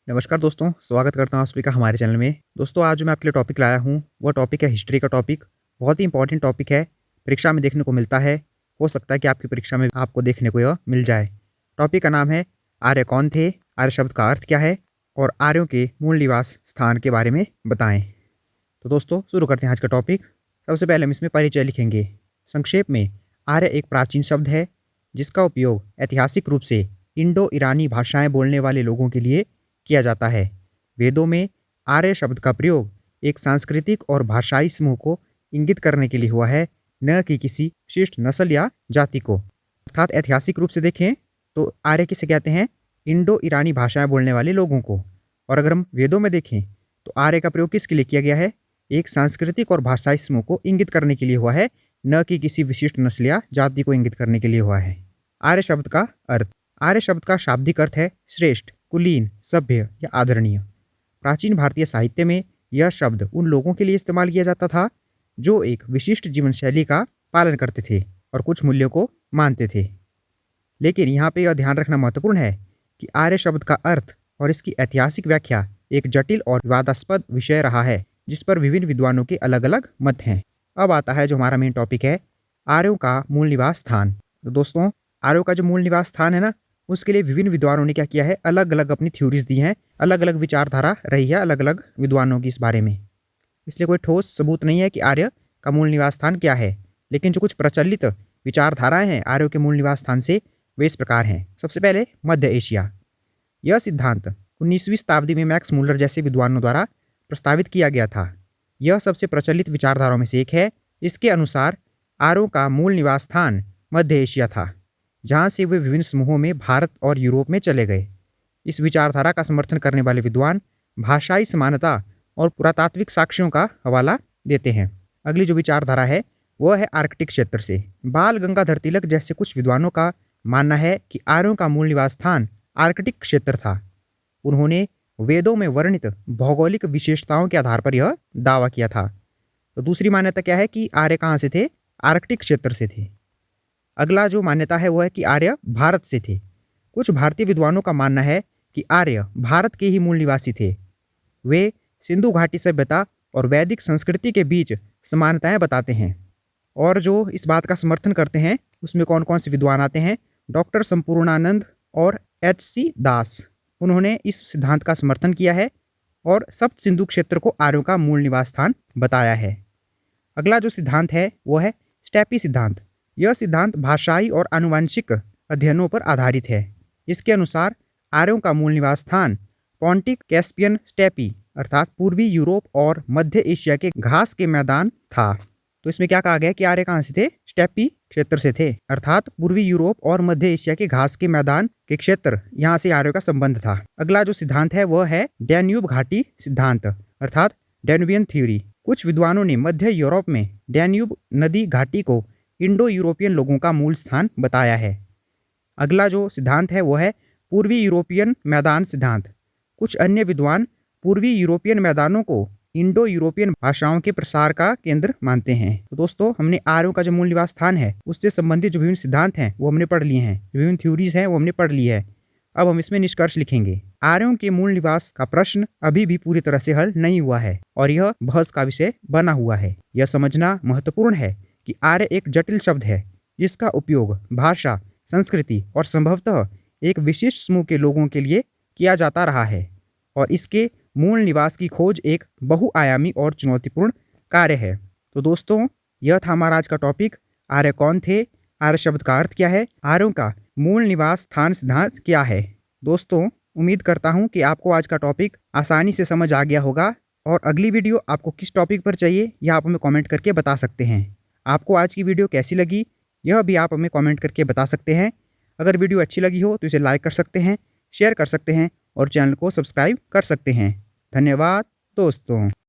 नमस्कार दोस्तों, स्वागत करता हूँ आप सभी का हमारे चैनल में। दोस्तों आज जो मैं आपके लिए टॉपिक लाया हूँ वो टॉपिक है हिस्ट्री का टॉपिक। बहुत ही इंपॉर्टेंट टॉपिक है, परीक्षा में देखने को मिलता है। हो सकता है कि आपकी परीक्षा में आपको देखने को यह मिल जाए। टॉपिक का नाम है आर्य कौन थे, आर्य शब्द का अर्थ क्या है और आर्यों के मूल निवास स्थान के बारे में बताएं। तो दोस्तों शुरू करते हैं आज का टॉपिक। सबसे पहले हम इसमें परिचय लिखेंगे। संक्षेप में आर्य एक प्राचीन शब्द है जिसका उपयोग ऐतिहासिक रूप से इंडो ईरानी भाषाएं बोलने वाले लोगों के लिए किया जाता है। वेदों में आर्य शब्द का प्रयोग एक सांस्कृतिक और भाषाई समूह को इंगित करने के लिए हुआ है, न कि किसी विशिष्ट नस्ल या जाति को। अर्थात ऐतिहासिक रूप से देखें तो आर्य किसे कहते हैं? इंडो ईरानी भाषाएं बोलने वाले लोगों को। और अगर हम वेदों में देखें तो आर्य का प्रयोग किसके लिए किया गया है? एक सांस्कृतिक और भाषाई समूह को इंगित करने के लिए हुआ है, न कि किसी विशिष्ट नस्ल या जाति को इंगित करने के लिए हुआ है। आर्य शब्द का अर्थ। आर्य शब्द का शाब्दिक अर्थ है श्रेष्ठ, कुलीन, सभ्य या आदरणीय। प्राचीन भारतीय साहित्य में यह शब्द उन लोगों के लिए इस्तेमाल किया जाता था जो एक विशिष्ट जीवन शैली का पालन करते थे और कुछ मूल्यों को मानते थे। लेकिन यहाँ पे यह ध्यान रखना महत्वपूर्ण है कि आर्य शब्द का अर्थ और इसकी ऐतिहासिक व्याख्या एक जटिल और विवादास्पद विषय रहा है, जिस पर विभिन्न विद्वानों के अलग अलग मत हैं। अब आता है जो हमारा मेन टॉपिक है, आर्यों का मूल निवास स्थान। तो दोस्तों आर्यों का जो मूल निवास स्थान है ना, उसके लिए विभिन्न विद्वानों ने क्या किया है, अलग अलग अपनी थ्योरीज दी हैं, अलग अलग विचारधारा रही है अलग अलग विद्वानों की इस बारे में। इसलिए कोई ठोस सबूत नहीं है कि आर्य का मूल निवास स्थान क्या है, लेकिन जो कुछ प्रचलित विचारधाराएं हैं आर्यों के मूल निवास स्थान से वे इस प्रकार हैं। सबसे पहले मध्य एशिया। यह सिद्धांत 19वीं शताब्दी में मैक्स मूलर जैसे विद्वानों द्वारा प्रस्तावित किया गया था। यह सबसे प्रचलित विचारधाराओं में से एक है। इसके अनुसार आर्यों का मूल निवास स्थान मध्य एशिया था, जहाँ से वे विभिन्न समूहों में भारत और यूरोप में चले गए। इस विचारधारा का समर्थन करने वाले विद्वान भाषाई समानता और पुरातात्विक साक्ष्यों का हवाला देते हैं। अगली जो विचारधारा है वह है आर्कटिक क्षेत्र से। बाल गंगाधर तिलक जैसे कुछ विद्वानों का मानना है कि आर्यों का मूल निवास स्थान आर्कटिक क्षेत्र था। उन्होंने वेदों में वर्णित भौगोलिक विशेषताओं के आधार पर यह दावा किया था। तो दूसरी मान्यता क्या है कि आर्य कहाँ से थे? आर्कटिक क्षेत्र से थे। अगला जो मान्यता है वह है कि आर्य भारत से थे। कुछ भारतीय विद्वानों का मानना है कि आर्य भारत के ही मूल निवासी थे। वे सिंधु घाटी सभ्यता और वैदिक संस्कृति के बीच समानताएं बताते हैं। और जो इस बात का समर्थन करते हैं उसमें कौन कौन से विद्वान आते हैं? डॉक्टर संपूर्णानंद और H.C. दास। उन्होंने इस सिद्धांत का समर्थन किया है और सप्त सिंधु क्षेत्र को आर्यों का मूल निवास स्थान बताया है। अगला जो सिद्धांत है वो है स्टेपी सिद्धांत। यह सिद्धांत भाषाई और आनुवंशिक अध्ययनों पर आधारित है। इसके अनुसार आर्यों का मूल निवास स्थान पॉन्टिक कैस्पियन स्टेपी अर्थात पूर्वी यूरोप और मध्य एशिया के घास के मैदान था। तो इसमें क्या कहा गया कि आर्य कहाँ से थे? स्टेपी क्षेत्र से थे, अर्थात पूर्वी यूरोप और मध्य एशिया के घास के मैदान के क्षेत्र, यहाँ से आर्यों का संबंध था। अगला जो सिद्धांत है वह है डैन्यूब घाटी सिद्धांत अर्थात डैन्यूबियन थ्योरी। कुछ विद्वानों ने मध्य यूरोप में डैन्यूब नदी घाटी को इंडो यूरोपियन लोगों का मूल स्थान बताया है। अगला जो सिद्धांत है वो है पूर्वी यूरोपियन मैदान सिद्धांत। कुछ अन्य विद्वान पूर्वी यूरोपियन मैदानों को इंडो यूरोपियन भाषाओं के प्रसार का केंद्र मानते हैं। तो दोस्तों हमने आर्यों का जो मूल निवास स्थान है उससे संबंधित जो विभिन्न सिद्धांत हैं वो हमने पढ़ लिए हैं, विभिन्न थ्योरीज हैं वो हमने पढ़ ली है। अब हम इसमें निष्कर्ष लिखेंगे। आर्यों के मूल निवास का प्रश्न अभी भी पूरी तरह से हल नहीं हुआ है और यह बहस का विषय बना हुआ है। यह समझना महत्वपूर्ण है कि आर्य एक जटिल शब्द है जिसका उपयोग भाषा, संस्कृति और संभवतः एक विशिष्ट समूह के लोगों के लिए किया जाता रहा है और इसके मूल निवास की खोज एक बहुआयामी और चुनौतीपूर्ण कार्य है। तो दोस्तों यह था हमारा आज का टॉपिक, आर्य कौन थे, आर्य शब्द का अर्थ क्या है, आर्यों का मूल निवास स्थान सिद्धांत क्या है। दोस्तों उम्मीद करता हूँ कि आपको आज का टॉपिक आसानी से समझ आ गया होगा और अगली वीडियो आपको किस टॉपिक पर चाहिए यह आप हमें कमेंट करके बता सकते हैं। आपको आज की वीडियो कैसी लगी यह भी आप हमें कमेंट करके बता सकते हैं। अगर वीडियो अच्छी लगी हो तो इसे लाइक कर सकते हैं, शेयर कर सकते हैं और चैनल को सब्सक्राइब कर सकते हैं। धन्यवाद दोस्तों।